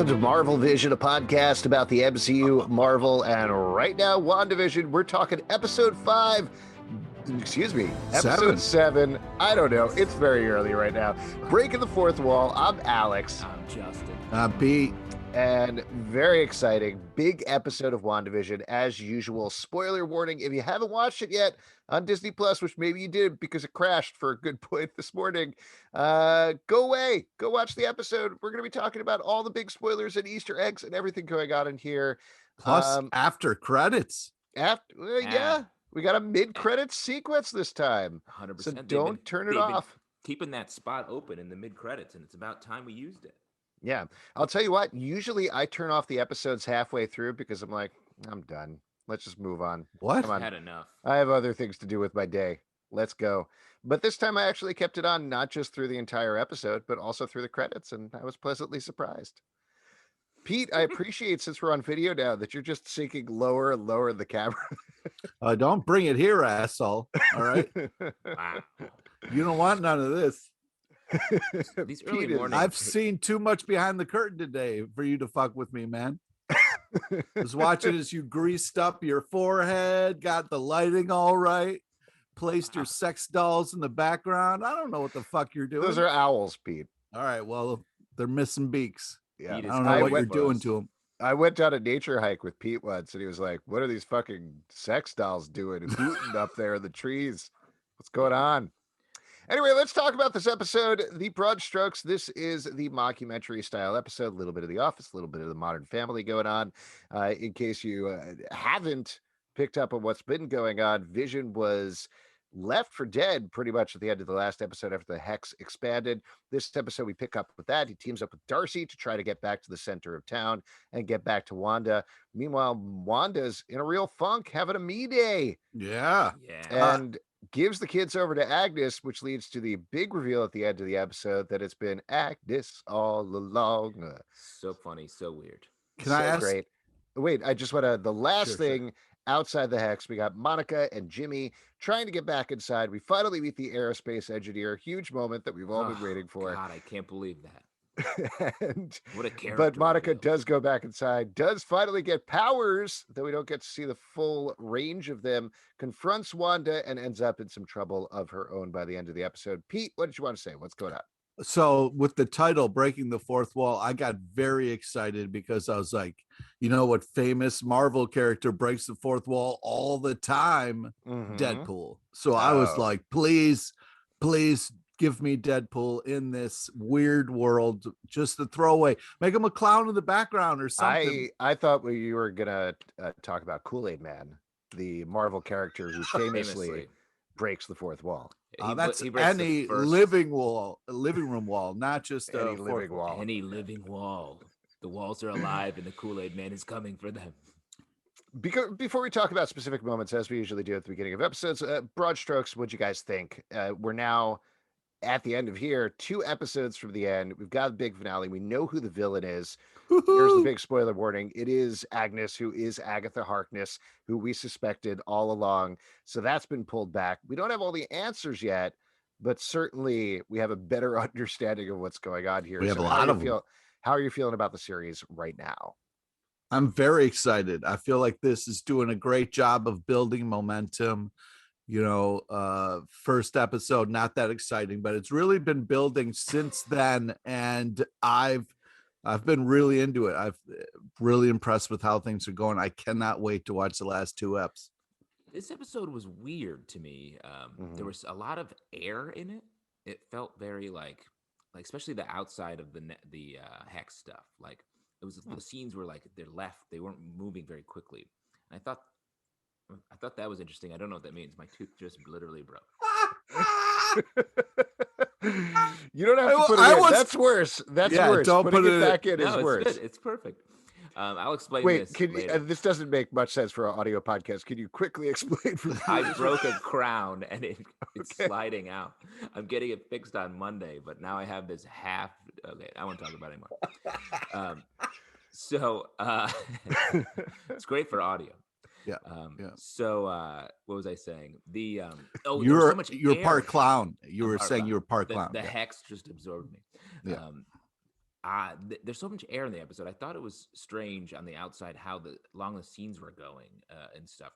Welcome to Marvel Vision, a podcast about the MCU, Marvel, and right now, WandaVision. We're talking episode 5. Excuse me, episode 7. I don't know. It's very early right now. Breaking the fourth wall. I'm Alex. I'm Justin. I'm Pete. And very exciting, big episode of WandaVision as usual. Spoiler warning, if you haven't watched it yet on Disney Plus, which maybe you did because it crashed for a good point this morning, go away, go watch the episode. We're going to be talking about all the big spoilers and Easter eggs and everything going on in here. Plus after credits. Yeah, we got a mid-credits sequence this time. 100%. So don't turn it off. Keeping that spot open in the mid-credits, and it's about time we used it. Yeah, I'll tell you what, usually I turn off the episodes halfway through because I'm like, I'm done. Let's just move on. What? Come on. I had enough. I have other things to do with my day. Let's go. But this time I actually kept it on, not just through the entire episode, but also through the credits, and I was pleasantly surprised. Pete, I appreciate, since we're on video now, that you're just sinking lower and lower in the camera. Don't bring it here, asshole. All right. Wow. You don't want none of this. These early Pete, mornings. I've seen too much behind the curtain today for you to fuck with me, man. I was watching as you greased up your forehead, got the lighting all right, placed your sex dolls in the background. I don't know what the fuck you're doing. Those are owls, Pete. All right. Well, they're missing beaks. Yeah, I don't know what you're doing to them. I went on a nature hike with Pete once, and he was like, "What are these fucking sex dolls doing hooting up there in the trees? What's going on?" Anyway, let's talk about this episode. The broad strokes. This is the mockumentary style episode. A little bit of The Office, a little bit of The Modern Family going on. In case you haven't picked up on what's been going on, Vision was left for dead pretty much at the end of the last episode after the Hex expanded. This episode, we pick up with that. He teams up with Darcy to try to get back to the center of town and get back to Wanda. Meanwhile, Wanda's in a real funk, having a me day. Yeah. And gives the kids over to Agnes, which leads to the big reveal at the end of the episode that it's been Agnes all along. So funny, so weird. Can I ask? Great. Wait, I just want to, the last Sure. thing outside the Hex, we got Monica and Jimmy trying to get back inside. We finally meet the aerospace engineer. Huge moment that we've all been waiting for. God, I can't believe that. And What a character. but Monica reveal. does go back inside, does finally get powers, though we don't get to see the full range of them, confronts Wanda and ends up in some trouble of her own by the end of the episode. Pete, what did you want to say? What's going on? So with the title Breaking the Fourth Wall, I got very excited because I was like, you know what famous Marvel character breaks the fourth wall all the time? Mhm. Deadpool. So I was Oh. like, please give me Deadpool in this weird world, just to throw away, make him a clown in the background or something. I thought you were gonna talk about Kool-Aid Man, the Marvel character who famously breaks the fourth wall. That's he breaks the any first- living room wall, not just Any a living wall. Any living wall. The walls are alive, and the Kool-Aid Man is coming for them. Because before we talk about specific moments, as we usually do at the beginning of episodes, broad strokes, what'd you guys think? We're now at the end of here, 2 episodes from the end. We've got a big finale. We know who the villain is. Here's the big spoiler warning. It is Agnes, who is Agatha Harkness, who we suspected all along. So that's been pulled back. We don't have all the answers yet, but certainly we have a better understanding of what's going on here. We have So a how lot do of you feel? How are you feeling about the series right now? I'm very excited. I feel like this is doing a great job of building momentum. First episode, not that exciting, but it's really been building since then. And I've been really into it. I've really impressed with how things are going. I cannot wait to watch the last 2 eps. This episode was weird to me. There was a lot of air in it. It felt very like especially the outside of the Hex stuff. Like it was the scenes were like they weren't moving very quickly. And I thought that was interesting. I don't know what that means. My tooth just literally broke. You don't have to put it in. That's worse. That's worse. Don't Putting put it it back in No, is worse. Good. It's perfect. I'll explain Wait, this can you, later. this doesn't make much sense for an audio podcast. Can you quickly explain for I broke a crown and it's sliding out. I'm getting it fixed on Monday, but now I have this half. Okay, I won't talk about it anymore. So it's great for audio. Yeah. So what was I saying? The there You're was so much you're air. part clown. You I'm were part saying clown. you were part The clown. Hex just absorbed me. Yeah. there's so much air in the episode. I thought it was strange on the outside how long the scenes were going and stuff.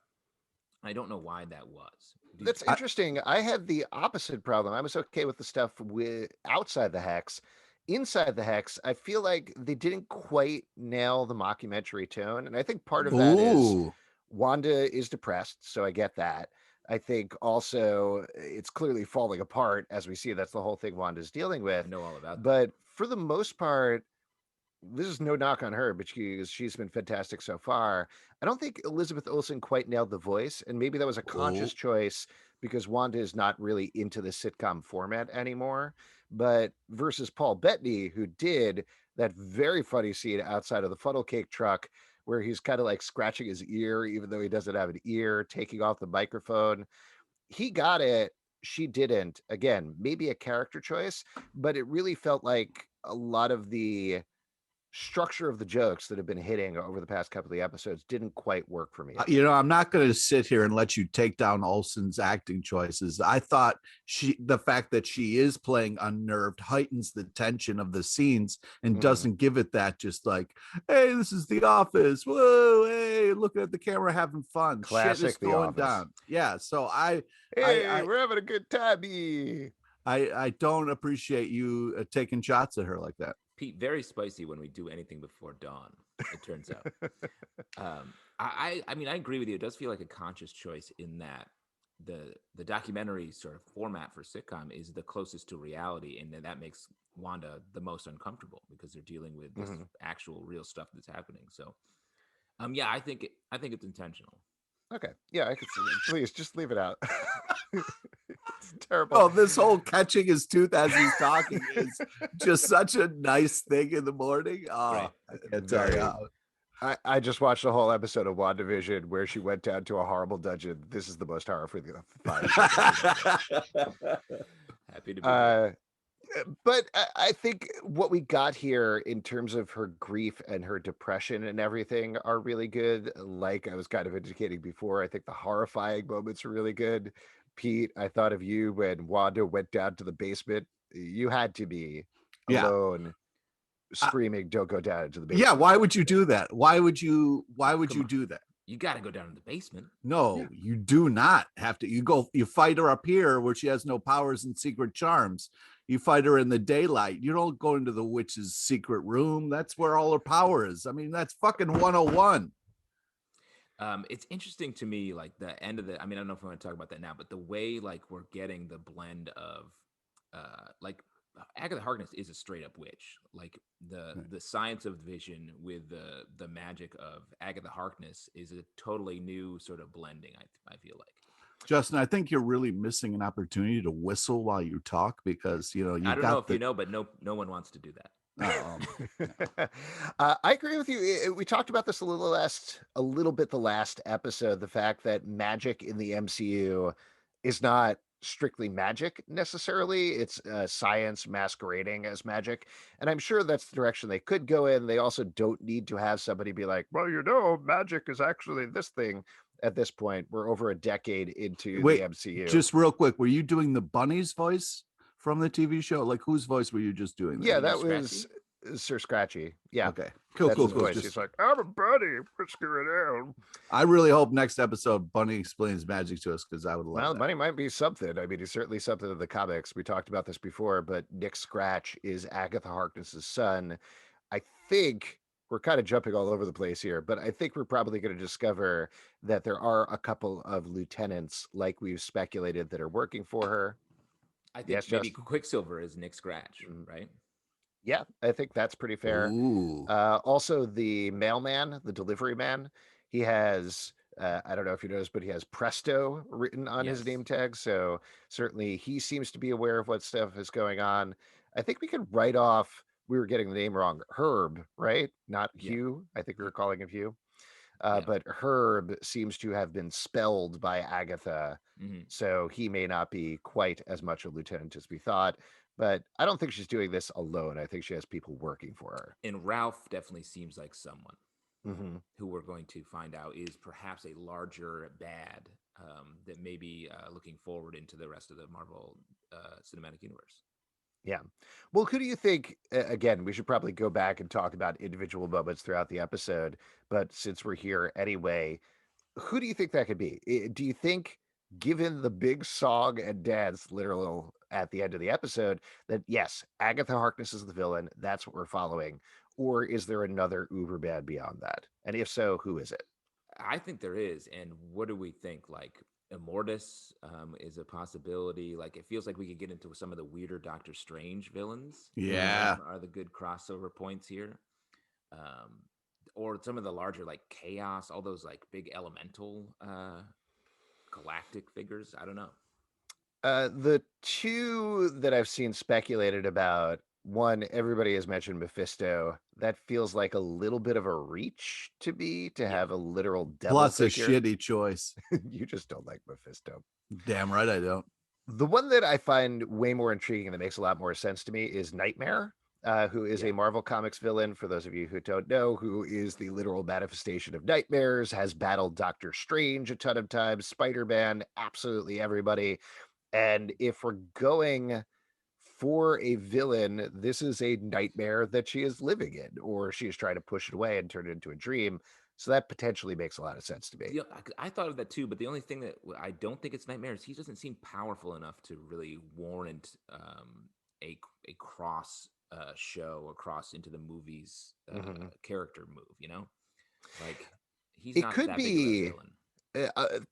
I don't know why that was. That's interesting. I had the opposite problem. I was okay with the stuff with outside the hex. Inside the hex, I feel like they didn't quite nail the mockumentary tone. And I think part of that is Ooh. Wanda is depressed, so I get that. I think also it's clearly falling apart as we see. That's the whole thing Wanda's dealing with. I know all about that. But for the most part, this is no knock on her, but she's been fantastic so far. I don't think Elizabeth Olsen quite nailed the voice, and maybe that was a conscious choice because Wanda is not really into the sitcom format anymore. But versus Paul Bettany, who did that very funny scene outside of the funnel cake truck where he's kind of like scratching his ear, even though he doesn't have an ear, taking off the microphone. He got it. She didn't. Again, maybe a character choice, but it really felt like a lot of the structure of the jokes that have been hitting over the past couple of episodes didn't quite work for me. I'm not going to sit here and let you take down Olsen's acting choices. I thought the fact that she is playing unnerved heightens the tension of the scenes and doesn't give it that just like, hey, this is The Office. Whoa, hey, looking at the camera, having fun. Classic Shit is going down. Yeah, so we're having a good time. I don't appreciate you taking shots at her like that. Pete, very spicy when we do anything before dawn, it turns out. I mean, I agree with you. It does feel like a conscious choice in that the documentary sort of format for sitcom is the closest to reality, and that makes Wanda the most uncomfortable because they're dealing with this actual real stuff that's happening. So, yeah, I think it's intentional. Okay, yeah, I could see it. Please just leave it out. It's terrible. Oh, this whole catching his tooth as he's talking is just such a nice thing in the morning. Oh, right. I can't tell you. I just watched a whole episode of WandaVision where she went down to a horrible dungeon. This is the most horrifying thing. Happy to be here. But I think what we got here in terms of her grief and her depression and everything are really good. Like I was kind of indicating before, I think the horrifying moments are really good. Pete, I thought of you when Wanda went down to the basement. You had to be alone, screaming, "Don't go down into the basement." Yeah, why would you do that? Why would you do that? You got to go down to the basement. No, you do not have to. You fight her up here where she has no powers and secret charms. You fight her in the daylight. You don't go into the witch's secret room. That's where all her power is. I mean, that's fucking 101. It's interesting to me, like the end of I mean, I don't know if I want to talk about that now, but the way like we're getting the blend of like Agatha Harkness is a straight up witch. Like the science of vision with the magic of Agatha Harkness is a totally new sort of blending, I feel like. Justin, I think you're really missing an opportunity to whistle while you talk because I don't know if you know, but no one wants to do that. I agree with you. We talked about this a little bit the last episode. The fact that magic in the MCU is not strictly magic necessarily. It's science masquerading as magic, and I'm sure that's the direction they could go in. They also don't need to have somebody be like, well, magic is actually this thing. At this point, we're over a decade into the MCU. Just real quick, were you doing the bunny's voice from the TV show? Like whose voice were you just doing? Yeah, that was Sir Scratchy. Yeah. Okay. Cool. He's like, I'm a bunny. Whisker it out. I really hope next episode Bunny explains magic to us because I would love that. Bunny might be something. I mean, he's certainly something in the comics. We talked about this before, but Nick Scratch is Agatha Harkness's son. I think we're kind of jumping all over the place here, but I think we're probably going to discover that there are a couple of lieutenants, like we've speculated, that are working for her. I think maybe Quicksilver is Nick Scratch, right? Yeah, I think that's pretty fair. Also, the mailman, the delivery man, he has, I don't know if you noticed, but he has Presto written on his name tag. So certainly he seems to be aware of what stuff is going on. I think we can write off, we were getting the name wrong, Herb, right? Not Hugh. I think we were calling him Hugh. But Herb seems to have been spelled by Agatha. So he may not be quite as much a lieutenant as we thought. But I don't think she's doing this alone. I think she has people working for her. And Ralph definitely seems like someone who we're going to find out is perhaps a larger bad that may be looking forward into the rest of the Marvel Cinematic Universe. Yeah. Well, who do you think, again, we should probably go back and talk about individual moments throughout the episode, but since we're here anyway, who do you think that could be? Do you think, given the big song and dance literal at the end of the episode, that yes, Agatha Harkness is the villain, that's what we're following, or is there another uber bad beyond that? And if so, who is it? I think there is. And what do we think? Like Immortus is a possibility. Like it feels like we could get into some of the weirder Doctor Strange villains. Yeah. Are the good crossover points here. Um, or some of the larger like chaos, all those like big elemental galactic figures. I don't know. The two that I've seen speculated about, one, everybody has mentioned Mephisto. That feels like a little bit of a reach to me to Yeah. have a literal devil Plus a figure. shitty choice. You just don't like Mephisto. Damn right I don't. The one that I find way more intriguing and that makes a lot more sense to me is Nightmare, who is a Marvel Comics villain, for those of you who don't know, who is the literal manifestation of nightmares, has battled Doctor Strange a ton of times, Spider-Man, absolutely everybody. And if we're going for a villain, this is a nightmare that she is living in, or she is trying to push it away and turn it into a dream. So that potentially makes a lot of sense to me. Yeah, I thought of that too, but the only thing that I don't think it's Nightmare is he doesn't seem powerful enough to really warrant a cross show or cross into the movies character move. You know, like he's It not could that big of a be, villain.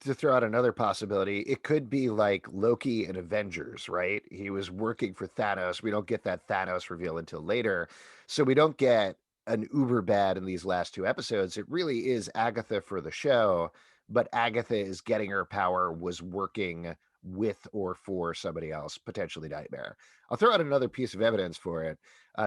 to throw out another possibility, it could be like Loki in Avengers, right? He was working for Thanos. We don't get that Thanos reveal until later. So we don't get an uber bad in these last two episodes. It really is Agatha for the show, but Agatha is getting her power, was working with or for somebody else, potentially Nightmare. I'll throw out another piece of evidence for it.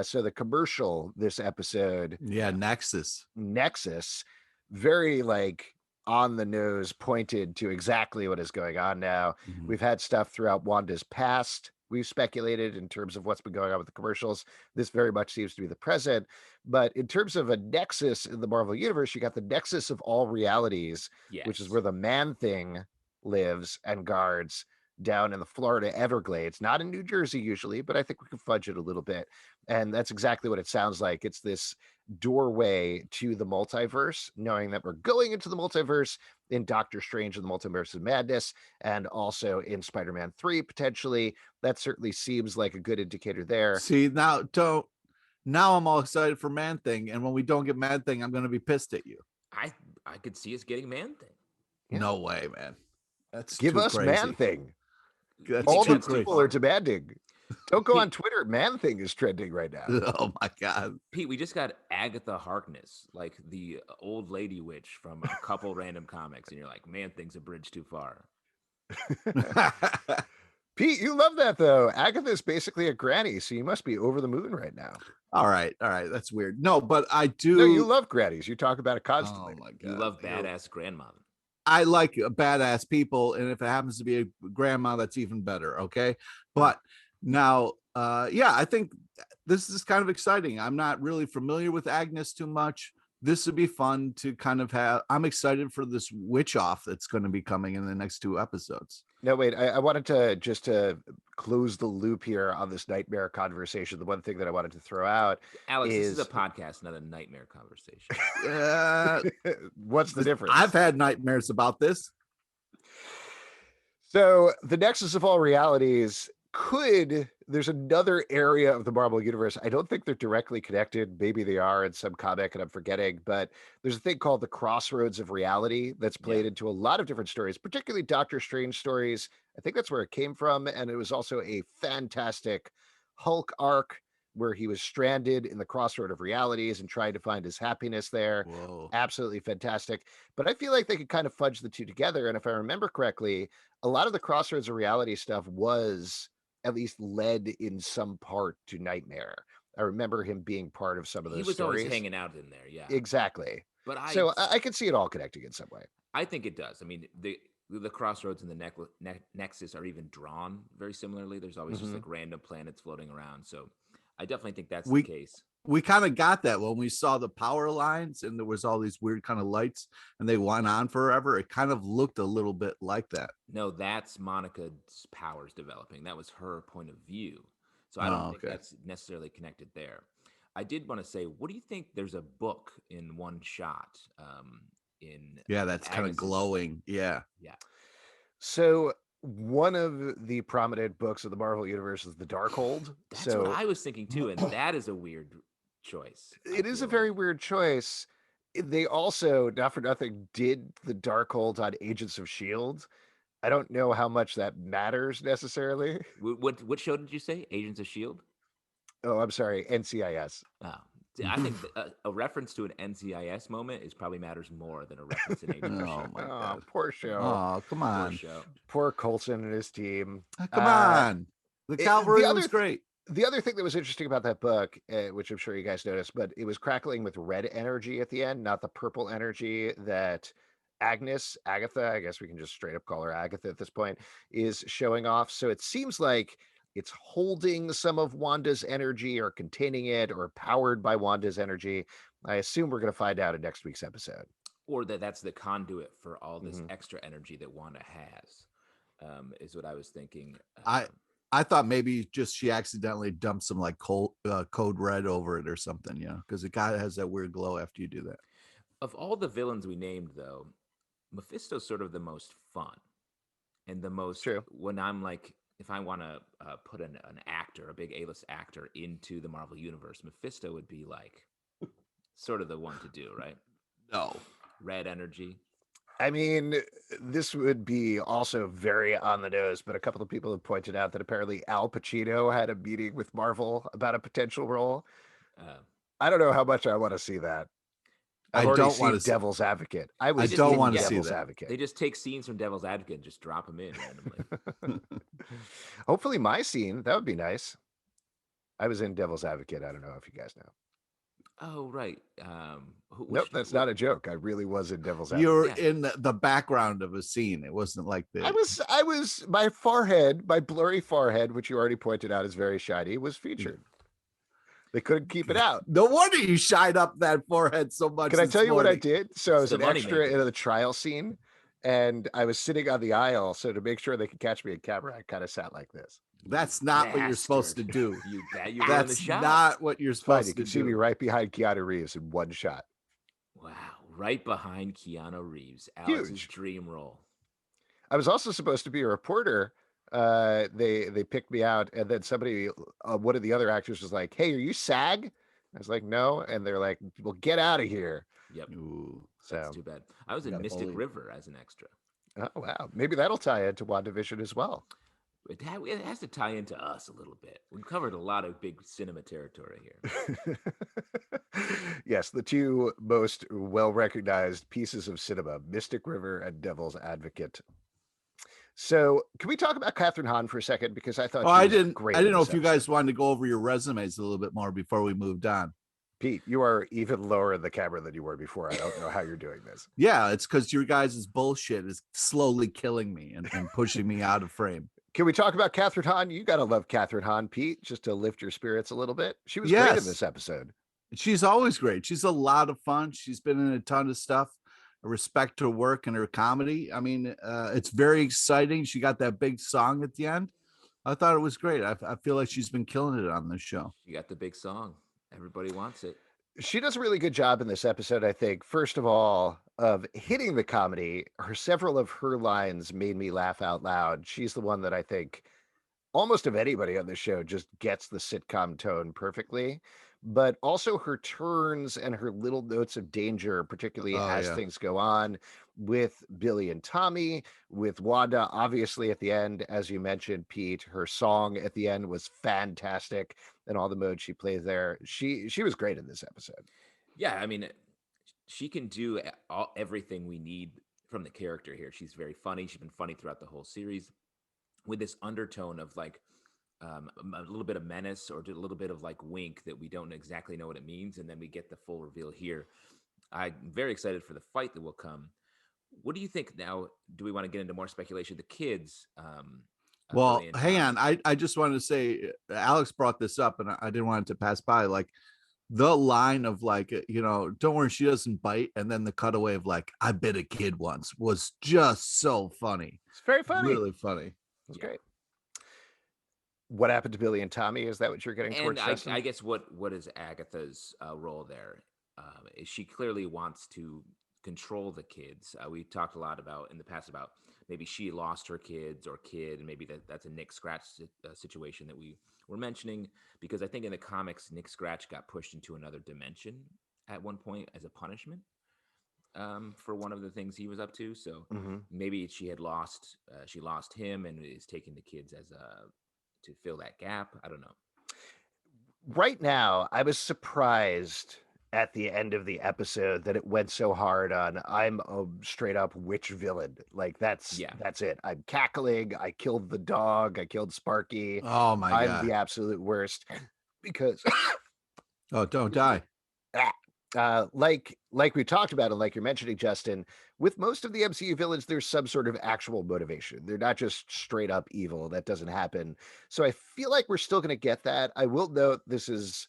So the commercial this episode, Yeah, Nexus. Nexus, very like on the nose, pointed to exactly what is going on now. We've had stuff throughout Wanda's past. We've speculated in terms of what's been going on with the commercials. This very much seems to be the present. But in terms of a nexus in the Marvel universe, you got the nexus of all realities, which is Yes. where the Man Thing lives and guards down in the Florida Everglades, not in New Jersey usually, but I think we can fudge it a little bit. And that's exactly what it sounds like. It's this doorway to the multiverse, knowing that we're going into the multiverse in Doctor Strange and the Multiverse of Madness, and also in Spider-Man 3 potentially. That certainly seems like a good indicator there. See, now I'm all excited for Man Thing, and when we don't get Man Thing, I'm going to be pissed at you. I could see us getting Man Thing. Yeah. No way, man. That's Give too us crazy. Man Thing. That's All the too people are demanding. Don't go on Twitter. Man Thing is trending right now. Oh my god, Pete, we just got Agatha Harkness, like the old lady witch from a couple random comics, and you're like, Man Thing's a bridge too far. Pete, you love that though. Agatha's basically a granny, so you must be over the moon right now. all right, that's weird. No, but I do. No, you love grannies. You talk about it constantly. Oh my god, You love badass grandmother. I like badass people, and if it happens to be a grandma, that's even better. Okay, but now, yeah, I think this is kind of exciting. I'm not really familiar with Agnes too much. This would be fun to kind of have. I'm excited for this witch off that's going to be coming in the next 2 episodes. No, wait, I wanted to just to close the loop here on this nightmare conversation. The one thing that I wanted to throw out, Alex, is this is a podcast, not a nightmare conversation. What's the difference? I've had nightmares about this. So the nexus of all realities there's another area of the Marvel universe. I don't think they're directly connected. Maybe they are in some comic and I'm forgetting, but there's a thing called the crossroads of reality that's played into a lot of different stories, particularly Doctor Strange stories. I think that's where it came from. And it was also a fantastic Hulk arc where he was stranded in the crossroad of realities and trying to find his happiness there. Whoa. Absolutely fantastic. But I feel like they could kind of fudge the two together. And if I remember correctly, a lot of the crossroads of reality stuff was at least led in some part to Nightmare. I remember him being part of some of those He was stories. always hanging out in there, yeah. Exactly. But I could see it all connecting in some way. I think it does. I mean, the crossroads and the Nexus are even drawn very similarly. There's always just like random planets floating around. So I definitely think that's the case. We kind of got that when we saw the power lines and there was all these weird kind of lights and they went on forever. It kind of looked a little bit like that. No, that's Monica's powers developing. That was her point of view. So I don't think that's necessarily connected there. I did want to say, what do you think? There's a book in one shot. That's kind of glowing. Yeah. So one of the prominent books of the Marvel Universe is the Darkhold. That's what I was thinking too, and that is a weird choice. It is a very weird choice. They also, not for nothing, did the Darkhold on Agents of S.H.I.E.L.D. I don't know how much that matters necessarily. What show did you say? Agents of S.H.I.E.L.D.? Oh, I'm sorry, NCIS. Oh, I think a reference to an NCIS moment probably matters more than a reference in Agents of S.H.I.E.L.D. My God. Poor show. Oh, come on. Poor show. Poor Coulson and his team. Come on. The cavalry was great. The other thing that was interesting about that book, which I'm sure you guys noticed, but it was crackling with red energy at the end, not the purple energy that Agatha, I guess we can just straight up call her Agatha at this point, is showing off. So it seems like it's holding some of Wanda's energy or containing it or powered by Wanda's energy. I assume we're going to find out in next week's episode. Or that's the conduit for all this extra energy that Wanda has, is what I was thinking. I thought maybe just she accidentally dumped some like code red over it or something, because it has that weird glow after you do that. Of all the villains we named, though, Mephisto's sort of the most fun and the most true. When I'm like, if I want to put an actor, a big A-list actor into the Marvel Universe, Mephisto would be like sort of the one to do, right? No. Red energy. I mean, this would be also very on the nose, but a couple of people have pointed out that apparently Al Pacino had a meeting with Marvel about a potential role. I don't know how much I want to see that. I've already seen Devil's Advocate. I don't want to see Devil's Advocate. They just take scenes from Devil's Advocate and just drop them in randomly. Hopefully my scene. That would be nice. I was in Devil's Advocate. I don't know if you guys know. Oh, right. Nope, that's not a joke. I really was in Devil's Advocate. You're in the background of a scene. It wasn't like this. I was, my forehead, my blurry forehead, which you already pointed out is very shiny, was featured. They couldn't keep it out. No wonder you shined up that forehead so much. Can I tell you what I did? So I was an extra in the trial scene, and I was sitting on the aisle. So to make sure they could catch me in camera, I kind of sat like this. That's not what you're supposed to do. That's not what you're supposed to do. You can see me right behind Keanu Reeves in one shot. Wow, right behind Keanu Reeves, Alex's dream role. I was also supposed to be a reporter. They picked me out, and then somebody, one of the other actors was like, "Hey, are you SAG?" I was like, "No," and they're like, "Well, get out of here." Yep. Ooh, that's too bad. I was in Mystic River as an extra. Oh wow, maybe that'll tie into WandaVision as well. It has to tie into us a little bit. We've covered a lot of big cinema territory here. Yes, the two most well-recognized pieces of cinema, Mystic River and Devil's Advocate. So can we talk about Catherine Hahn for a second? Because I thought I didn't know if you guys wanted to go over your resumes a little bit more before we moved on. Pete, you are even lower in the camera than you were before. I don't know how you're doing this. Yeah, it's because your guys' bullshit is slowly killing me and pushing me out of frame. Can we talk about Catherine Hahn? You got to love Catherine Hahn, Pete, just to lift your spirits a little bit. She was great in this episode. She's always great. She's a lot of fun. She's been in a ton of stuff. I respect her work and her comedy. I mean, it's very exciting. She got that big song at the end. I thought it was great. I feel like she's been killing it on this show. She got the big song. Everybody wants it. She does a really good job in this episode, I think. First of all, of hitting the comedy. Several of her lines made me laugh out loud. She's the one that I think almost of anybody on the show just gets the sitcom tone perfectly. But also her turns and her little notes of danger, particularly as things go on with Billy and Tommy, with Wanda, obviously at the end, as you mentioned, Pete, her song at the end was fantastic and all the modes she plays there. She was great in this episode. Yeah, I mean, she can do everything we need from the character here. She's very funny. She's been funny throughout the whole series with this undertone of like, a little bit of menace or a little bit of like wink that we don't exactly know what it means. And then we get the full reveal here. I'm very excited for the fight that will come. What do you think now? Do we want to get into more speculation? The kids. Well, hang on. I just wanted to say, Alex brought this up and I didn't want it to pass by. Like the line of like, don't worry, she doesn't bite. And then the cutaway of like, I bit a kid once was just so funny. It's very funny. Really funny. It's great. What happened to Billy and Tommy? Is that what you're getting And towards, Justin? I guess what is Agatha's role there? Is she clearly wants to control the kids. We talked a lot about in the past about maybe she lost her kids or kid, and maybe that's a Nick Scratch situation that we were mentioning, because I think in the comics Nick Scratch got pushed into another dimension at one point as a punishment for one of the things he was up to. So maybe she lost him and is taking the kids as a to fill that gap. I don't know. Right now, I was surprised at the end of the episode that it went so hard on I'm a straight up witch villain. Like that's it. I'm cackling. I killed the dog. I killed Sparky. Oh my I'm God. the absolute worst because Oh, don't die. Like we talked about and like you're mentioning, Justin, with most of the MCU villains, there's some sort of actual motivation. They're not just straight up evil. That doesn't happen. So I feel like we're still going to get that. I will note this is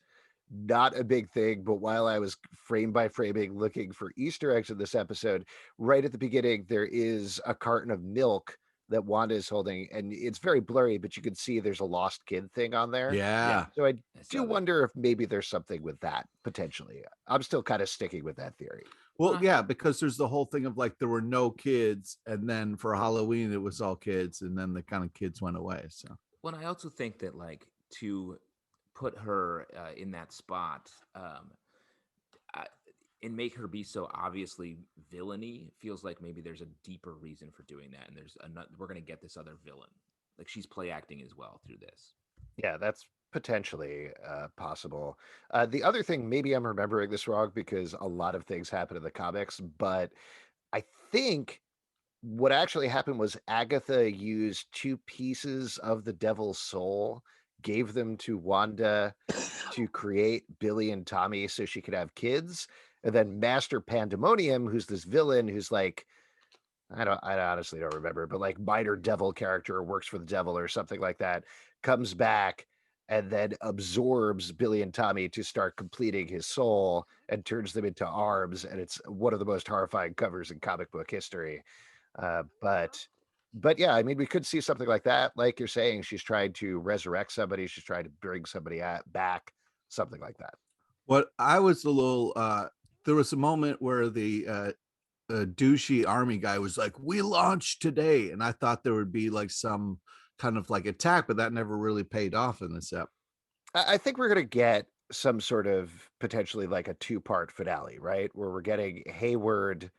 not a big thing, but while I was frame by framing looking for Easter eggs in this episode, right at the beginning, there is a carton of milk that Wanda is holding, and it's very blurry, but you can see there's a lost kid thing on there. Yeah. So I do wonder if maybe there's something with that potentially. I'm still kind of sticking with that theory. Well, yeah, because there's the whole thing of like there were no kids, and then for Halloween it was all kids, and then the kind of kids went away. So, well, I also think that like to put her in that spot and make her be so obviously villainy feels like maybe there's a deeper reason for doing that, and we're going to get this other villain. Like she's play acting as well through this. Yeah, that's potentially possible. The other thing, maybe I'm remembering this wrong because a lot of things happen in the comics, but I think what actually happened was Agatha used two pieces of the devil's soul, gave them to Wanda to create Billy and Tommy so she could have kids. And then Master Pandemonium, who's this villain who's like, I honestly don't remember, but like minor devil character, works for the devil or something like that, comes back and then absorbs Billy and Tommy to start completing his soul and turns them into arms. And it's one of the most horrifying covers in comic book history. But yeah, I mean, we could see something like that. Like you're saying, she's trying to resurrect somebody. She's trying to bring somebody back, something like that. What I was a little, there was a moment where the douchey army guy was like, "We launched today," and I thought there would be like some kind of like attack, but that never really paid off in this ep. I think we're going to get some sort of potentially like a two-part finale, right? Where we're getting Hayward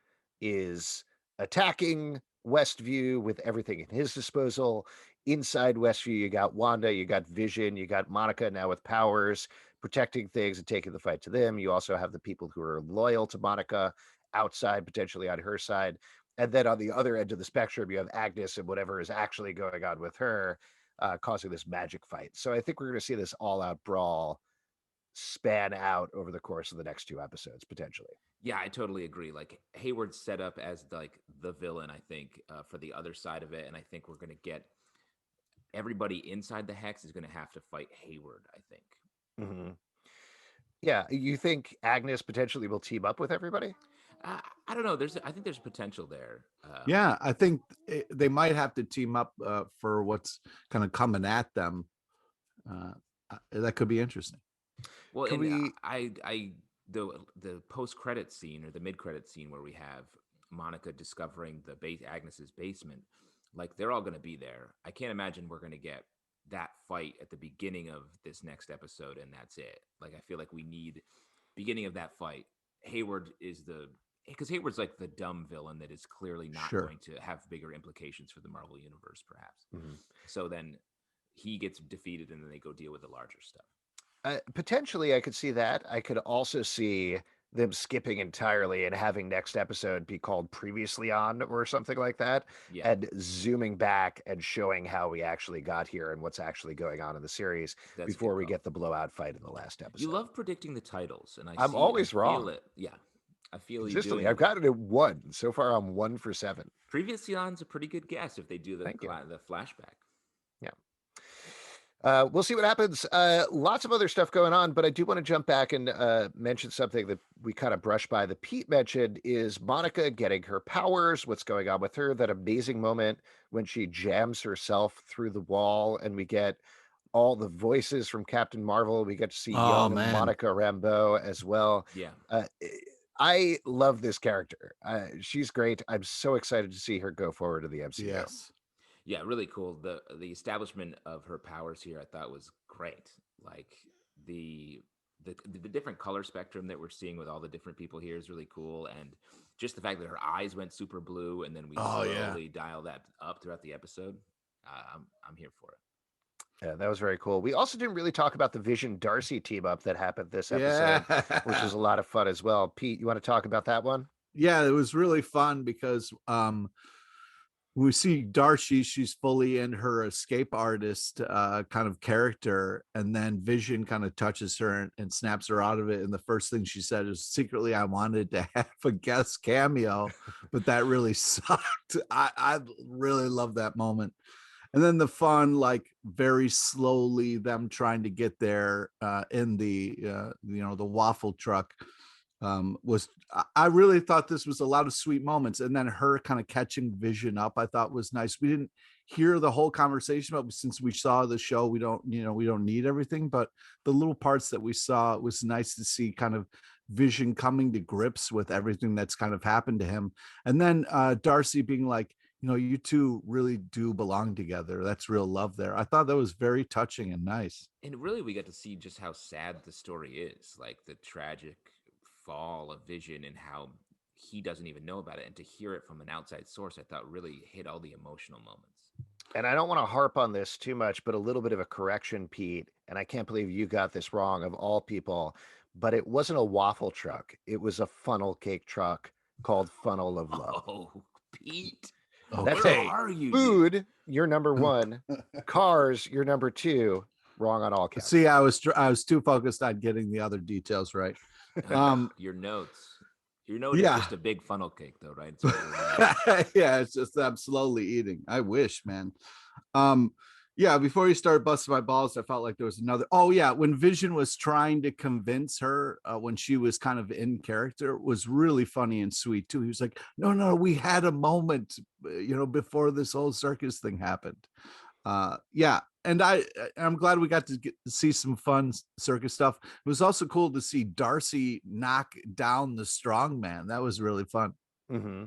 is attacking WestView with everything at his disposal. Inside WestView, you got Wanda, you got Vision, you got Monica now with powers, protecting things and taking the fight to them. You also have the people who are loyal to Monica outside, potentially on her side. And then on the other end of the spectrum, you have Agnes and whatever is actually going on with her, causing this magic fight. So I think we're going to see this all-out brawl span out over the course of the next two episodes, potentially. Yeah, I totally agree. Like Hayward's set up as like the villain, I think, for the other side of it, and I think we're going to get everybody inside the hex is going to have to fight Hayward, I think. Mm-hmm. Yeah, you think Agnes potentially will team up with everybody? I don't know. I think there's potential there. Yeah, I think they might have to team up for what's kind of coming at them. That could be interesting. Well, the post credit scene or the mid credit scene where we have Monica discovering Agnes's basement, like they're all going to be there. I can't imagine we're going to get that fight at the beginning of this next episode and that's it. Like I feel like we need beginning of that fight. Hayward is because Hayward's like the dumb villain that is clearly not going to have bigger implications for the Marvel universe, perhaps. Mm-hmm. So then he gets defeated and then they go deal with the larger stuff. Potentially, I could see that. I could also see them skipping entirely and having next episode be called Previously On or something like that, and zooming back and showing how we actually got here and what's actually going on in the series before we get the blowout fight in the last episode. You love predicting the titles, and I'm always wrong. Feel it. Yeah. I feel consistently. I've got it at 1. So far, I'm 1 for 7. Previously On's a pretty good guess if they do the flashback. Yeah. We'll see what happens. Lots of other stuff going on, but I do want to jump back and mention something that we kind of brushed by that Pete mentioned is Monica getting her powers, what's going on with her, that amazing moment when she jams herself through the wall and we get all the voices from Captain Marvel. We get to see Oh young man. Monica Rambeau as well. Yeah. I love this character. She's great. I'm so excited to see her go forward to the MCU. Yes. Yeah, really cool. The establishment of her powers here I thought was great. Like the the different color spectrum that we're seeing with all the different people here is really cool, and just the fact that her eyes went super blue and then we Oh, yeah. slowly dial that up throughout the episode. I'm here for it. Yeah, that was very cool. We also didn't really talk about the Vision Darcy team up that happened this Yeah. episode, which was a lot of fun as well. Pete, you want to talk about that one? Yeah, it was really fun because we see Darcy, she's fully in her escape artist kind of character, and then Vision kind of touches her and snaps her out of it, and the first thing she said is, secretly I wanted to have a guest cameo, but that really sucked. I really love that moment. And then the fun, like very slowly them trying to get there in the the waffle truck was, I really thought this was a lot of sweet moments. And then her kind of catching Vision up, I thought was nice. We didn't hear the whole conversation, but since we saw the show, we don't need everything, but the little parts that we saw, it was nice to see kind of Vision coming to grips with everything that's kind of happened to him. And then Darcy being like, you two really do belong together. That's real love there. I thought that was very touching and nice. And really, we get to see just how sad the story is, like the tragic fall of Vision and how he doesn't even know about it. And to hear it from an outside source, I thought really hit all the emotional moments. And I don't want to harp on this too much, but a little bit of a correction, Pete. And I can't believe you got this wrong of all people, but it wasn't a waffle truck. It was a funnel cake truck called Funnel of Love. Oh, Pete. That's Where it. are you? Food, you're number one. Cars, you're number two. Wrong on all counts. See, I was too focused on getting the other details right. Your notes. Your note is just a big funnel cake, though, right? Yeah, it's just I'm slowly eating. I wish, man. Yeah, before you started busting my balls, I felt like there was another. Oh yeah, when Vision was trying to convince her when she was kind of in character, it was really funny and sweet too. He was like, "No, we had a moment, before this whole circus thing happened." Yeah, and I'm glad we got to see some fun circus stuff. It was also cool to see Darcy knock down the strong man. That was really fun. Mm-hmm.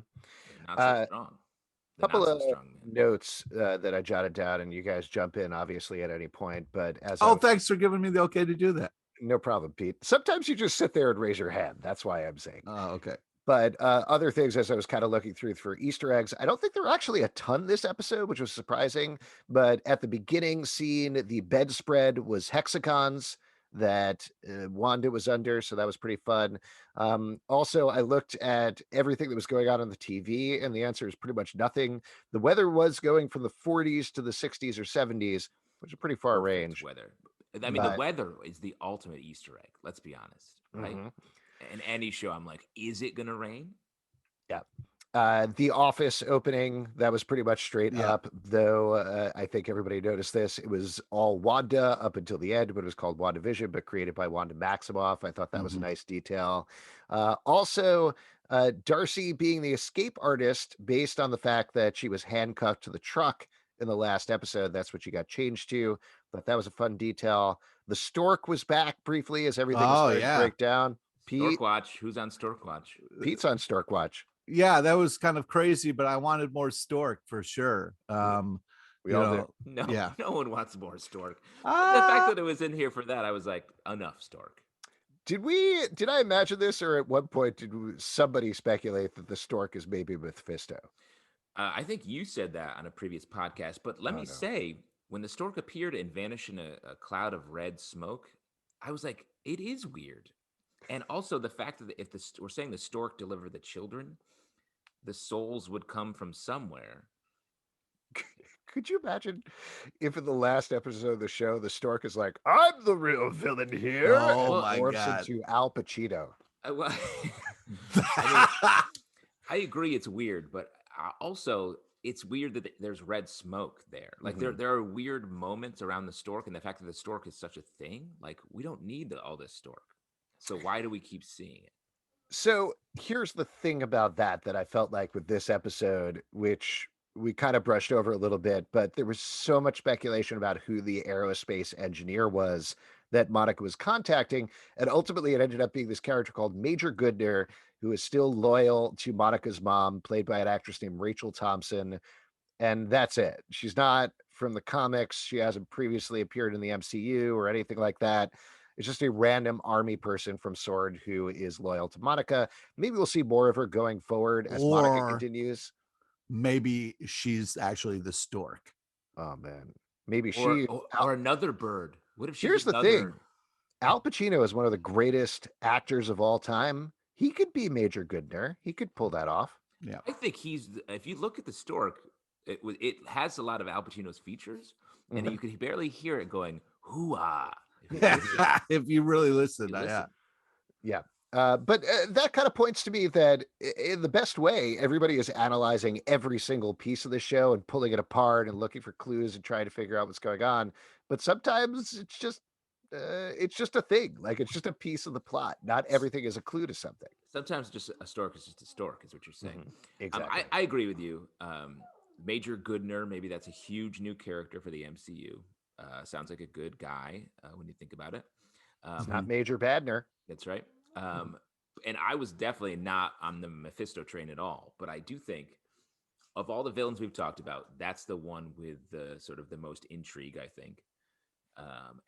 Not so strong. Couple of notes that I jotted down, and you guys jump in obviously at any point. But thanks for giving me the okay to do that. No problem, Pete. Sometimes you just sit there and raise your hand. That's why I'm saying. Oh, okay. But other things, as I was kind of looking through for Easter eggs, I don't think there were actually a ton this episode, which was surprising. But at the beginning scene, the bedspread was hexagons that Wanda was under, so that was pretty fun. Also, I looked at everything that was going on the TV, and the answer is pretty much nothing. The weather was going from the 40s to the 60s or 70s, which is a pretty far range. Weather. I mean, the weather is the ultimate Easter egg. Let's be honest, right? Mm-hmm. In any show, I'm like, is it gonna rain? Yeah. The Office opening, that was pretty much straight up, though I think everybody noticed this. It was all Wanda up until the end, but it was called WandaVision, but created by Wanda Maximoff. I thought that was a nice detail. Also, Darcy being the escape artist based on the fact that she was handcuffed to the truck in the last episode. That's what she got changed to. But that was a fun detail. The stork was back briefly as everything was starting to break down. Pete, Stork Watch. Who's on Stork Watch? Pete's on Stork Watch. Yeah, that was kind of crazy, but I wanted more stork for sure. We all do. No one wants more stork. The fact that it was in here for that, I was like, enough stork. Did I imagine this, or at one point did somebody speculate that the stork is maybe Mephisto? I think you said that on a previous podcast, but let me say, when the stork appeared and vanished in a cloud of red smoke, I was like, it is weird. And also the fact that if we're saying the stork delivered the children, the souls would come from somewhere. Could you imagine if in the last episode of the show, the stork is like, I'm the real villain here. Oh my God. Into Al Pacino. I agree. It's weird, but also it's weird that there's red smoke there. Like there are weird moments around the stork, and the fact that the stork is such a thing, like we don't need all this stork. So why do we keep seeing it? So here's the thing about that I felt like with this episode, which we kind of brushed over a little bit, but there was so much speculation about who the aerospace engineer was that Monica was contacting. And ultimately, it ended up being this character called Major Goodner, who is still loyal to Monica's mom, played by an actress named Rachel Thompson. And that's it. She's not from the comics. She hasn't previously appeared in the MCU or anything like that. It's just a random army person from Sword who is loyal to Monica. Maybe we'll see more of her going forward as Monica Or continues. maybe she's actually the stork. Oh man, maybe or she. or another bird. What if she's Here's the another? thing: Al Pacino is one of the greatest actors of all time. He could be Major Goodner. He could pull that off. Yeah. I think if you look at the stork, it has a lot. Of Al Pacino's features, and you can barely hear it going hoo-ah. If you really listen, You listen. Yeah. But that kind of points to me that in the best way, everybody is analyzing every single piece of the show and pulling it apart and looking for clues and trying to figure out what's going on. But sometimes it's just a thing. Like it's just a piece of the plot. Not everything is a clue to something. Sometimes just a stork is just a stork, is what you're saying. Exactly. I agree with you. Major Goodner, maybe that's a huge new character for the MCU. Sounds like a good guy when you think about it. It's not Major Badner. That's right. And I was definitely not on the Mephisto train at all, but I do think of all the villains we've talked about, that's the one with the sort of the most intrigue, I think.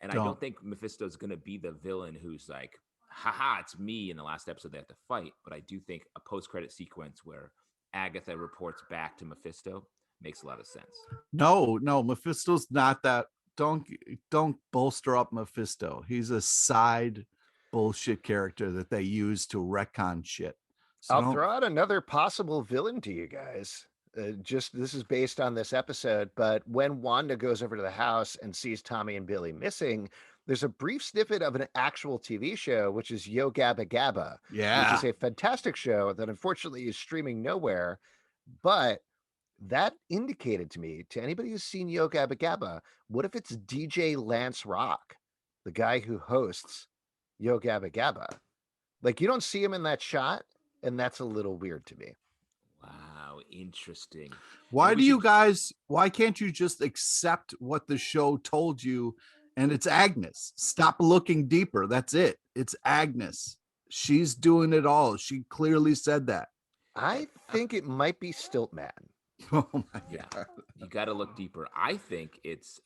And I don't think Mephisto's going to be the villain who's like, haha, it's me in the last episode they have to fight. But I do think a post-credit sequence where Agatha reports back to Mephisto makes a lot of sense. No, Mephisto's not that. Don't bolster up Mephisto. He's a side bullshit character that they use to retcon shit. So I'll throw out another possible villain to you guys. This is based on this episode, but when Wanda goes over to the house and sees Tommy and Billy missing, there's a brief snippet of an actual TV show, which is Yo Gabba Gabba, which is a fantastic show that unfortunately is streaming nowhere. But that indicated to me, to anybody who's seen Yo Gabba Gabba, what if it's DJ Lance Rock, the guy who hosts Yo Gabba Gabba? Like you don't see him in that shot, and that's a little weird to me. Wow, interesting. Why can't you just accept what the show told you? And it's Agnes. Stop looking deeper. That's it. It's Agnes. She's doing it all. She clearly said that. I think it might be Stiltman. Oh my God. You got to look deeper. I think it's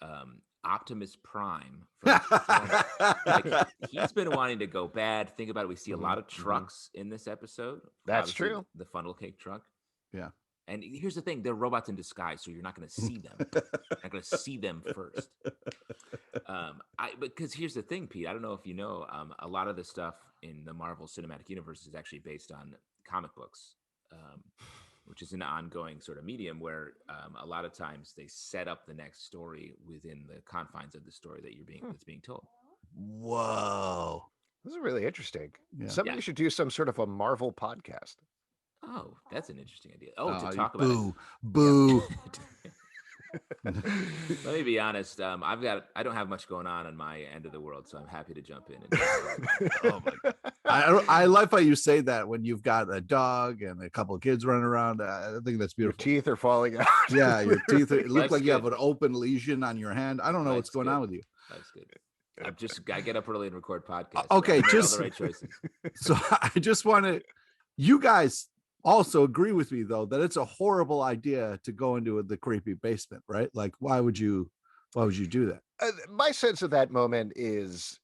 Optimus Prime. Like, he's been wanting to go bad. Think about it. We see a lot of trucks in this episode. That's Obviously, true. The funnel cake truck. Yeah. And here's the thing: they're robots in disguise, so you're not going to see them. You're not going to see them first. Because here's the thing, Pete. I don't know if you know, a lot of the stuff in the Marvel Cinematic Universe is actually based on comic books, which is an ongoing sort of medium where a lot of times they set up the next story within the confines of the story that that's being told. Whoa, this is really interesting. Yeah. Somebody should do some sort of a Marvel podcast. Oh, that's an interesting idea. To talk about boo. Let me be honest. I don't have much going on my end of the world, so I'm happy to jump in. Oh my God. I like how you say that when you've got a dog and a couple of kids running around. I think that's beautiful. Your teeth are falling out. Yeah, your teeth. It looks like you have an open lesion on your hand. I don't know what's going on with you. That's good. I get up early and record podcasts. Okay, just all the right choices. So I just want to. You guys also agree with me though that it's a horrible idea to go into the creepy basement, right? Like, why would you do that? My sense of that moment is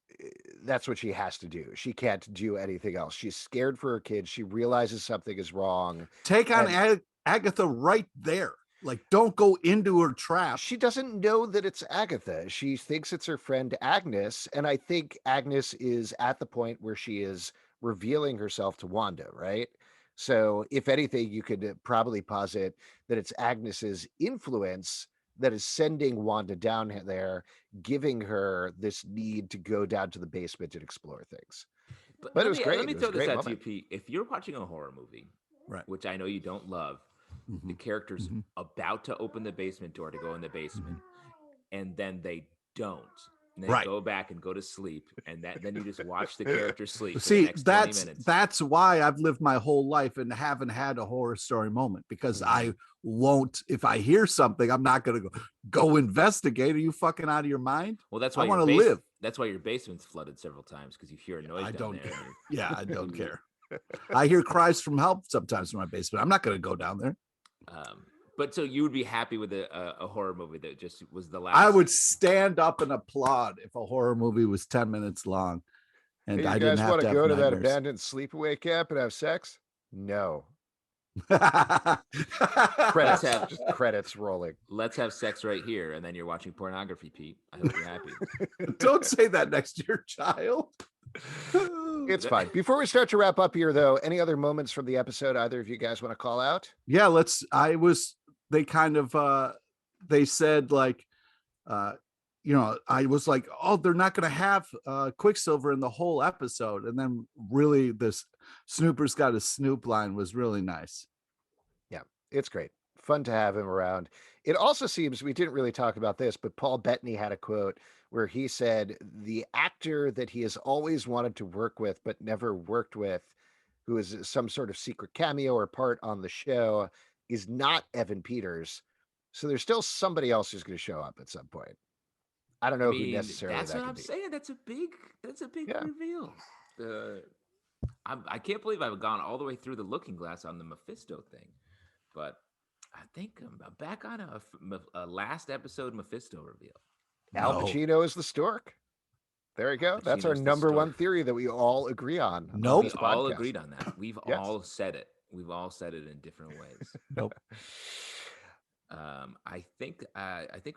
that's what she has to do. She can't do anything else. She's scared for her kids. She realizes something is wrong. Take on Agatha right there. Like, don't go into her trap. She doesn't know that it's Agatha. She thinks it's her friend Agnes. And I think Agnes is at the point where she is revealing herself to Wanda, right? So if anything, you could probably posit that it's Agnes's influence that is sending Wanda down there, giving her this need to go down to the basement and explore things. But it was great. Let me throw this out to you, Pete. If you're watching a horror movie, right, which I know you don't love, the character's about to open the basement door to go in the basement, and then they don't. and then go back and go to sleep, and then you just watch the character sleep. For the See, next 20 minutes. that's why I've lived my whole life and haven't had a horror story moment, because I won't. If I hear something, I'm not gonna go investigate. Are you fucking out of your mind? Well, that's why I want to live. That's why your basement's flooded several times, because you hear a noise. I down don't there. care. Yeah, I don't care. I hear cries from help sometimes in my basement. I'm not gonna go down there. But so you would be happy with a horror movie that just was the last? I would stand up and applaud if a horror movie was 10 minutes long. And hey, I you didn't guys have want to to go to nightmares. that abandoned sleepaway camp and have sex? No. Credits, just credits rolling. Let's have sex right here, and then you're watching pornography, Pete. I hope you're happy. Don't say that next to your child. It's fine. Before we start to wrap up here, though, any other moments from the episode either of you guys want to call out? Yeah, they kind of they said like I was like, oh, they're not going to have Quicksilver in the whole episode, and then really this Snooper's got a Snoop line was really nice. Yeah, it's great. Fun to have him around. It also seems, we didn't really talk about this, but Paul Bettany had a quote where he said the actor that he has always wanted to work with but never worked with, who is some sort of secret cameo or part on the show, is not Evan Peters. So there's still somebody else who's going to show up at some point. I don't know who necessarily that's that what I'm be. saying. That's a big reveal. I can't believe I've gone all the way through the Looking Glass on the Mephisto thing, but I think I'm back on a last episode Mephisto reveal. Al Pacino is the stork. There you go. That's our number one theory that we all agree on. Nope. We all agreed on that. We've all said it. We've all said it in different ways. Nope. I think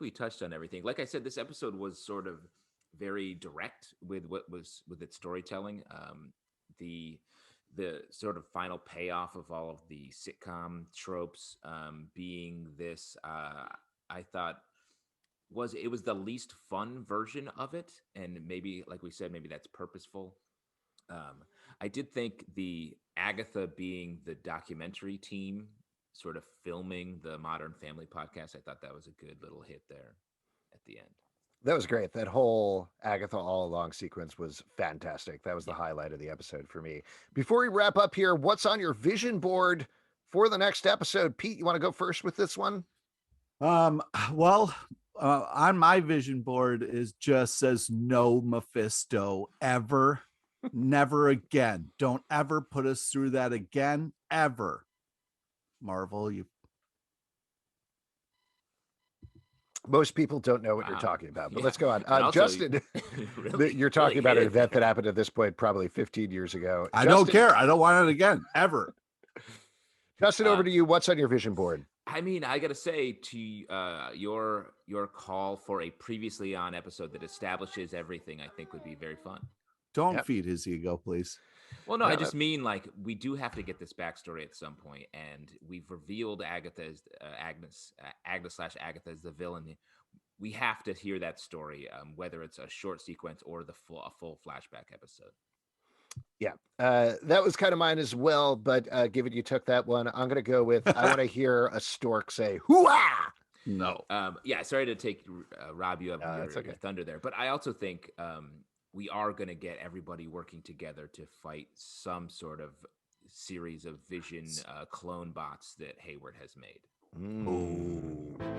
we touched on everything. Like I said, this episode was sort of very direct with its storytelling. The sort of final payoff of all of the sitcom tropes being this, I thought it was the least fun version of it, and maybe, like we said, maybe that's purposeful. I did think the Agatha being the documentary team sort of filming the Modern Family podcast, I thought that was a good little hit there at the end. That was great. That whole Agatha all along sequence was fantastic. That was the highlight of the episode for me. Before we wrap up here, what's on your vision board for the next episode? Pete, you want to go first with this one? Well, on my vision board just says no Mephisto ever, never again. Don't ever put us through that again, ever. Marvel, most people don't know what you're talking about, but let's go on. Also, Justin, really, you're talking about an event that happened at this point probably 15 years ago. I don't care. I don't want it again, ever. Justin, over to you. What's on your vision board? I mean, I got to say, to your call for a previously on episode that establishes everything, I think would be very fun. Don't feed his ego, please. Well, no, I just mean, like, we do have to get this backstory at some point, and we've revealed Agatha as Agnes / Agatha as the villain. We have to hear that story, whether it's a short sequence or a full flashback episode. Yeah, that was kind of mine as well. But given you took that one, I'm going to go with I want to hear a stork say "hoo-ah." No. Yeah, sorry to rob you of your thunder there, but I also think we are going to get everybody working together to fight some sort of series of Vision clone bots that Hayward has made.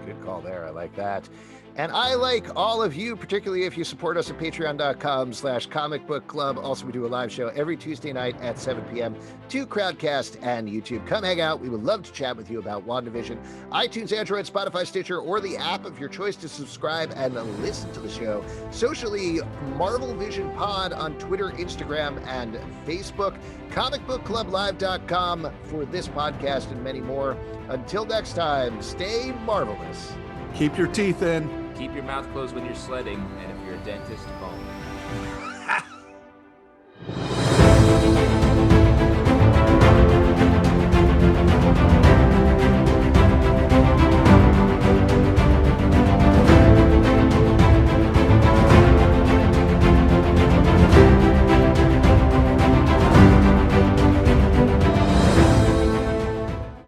Good call there. I like that. And I like all of you, particularly if you support us at patreon.com/comicbookclub. Also, we do a live show every Tuesday night at 7 p.m. to Crowdcast and YouTube. Come hang out. We would love to chat with you about WandaVision. iTunes, Android, Spotify, Stitcher, or the app of your choice to subscribe and listen to the show. Socially, Marvel Vision Pod on Twitter, Instagram, and Facebook. comicbookclublive.com for this podcast and many more. Until next time, stay marvelous. Keep your teeth in. Keep your mouth closed when you're sledding, and if you're a dentist, call me.